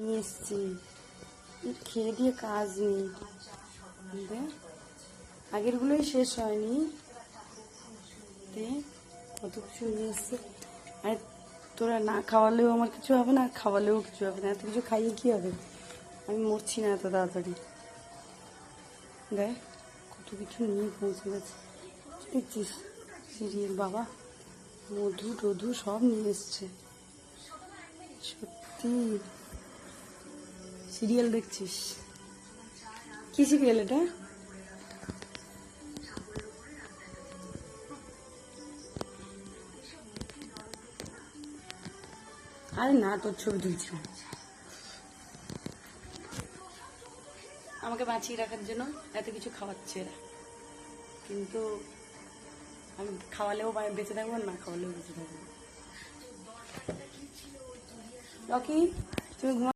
নিয়ে এসছি, খেয়ে দিয়ে কাজ নেই। আগেরগুলোই শেষ হয়নি, কত কিছু নিয়ে এসছে। আর তোরা না খাওয়ালেও আমার কিছু হবে না, খাওয়ালেও কিছু হবে না। এত কিছু খাইয়ে কি হবে? আমি মরছি না এত তাড়াতাড়ি। দেখ কত কিছু নিয়ে পৌঁছে গেছে, দেখছিস? সিরিয়াল বাবা, মধু টধু সব নিয়ে এসছে। সত্যি সিরিয়াল দেখছিস? কি সিরিয়াল এটা? আরে না, তোর ছবি তুলছি। আমাকে বাঁচিয়ে রাখার জন্য এত কিছু খাওয়াচ্ছে এরা, কিন্তু আমি খাওয়ালেও বেঁচে থাকবো, না খাওয়ালেও বেঁচে থাকবো। রকি, তুমি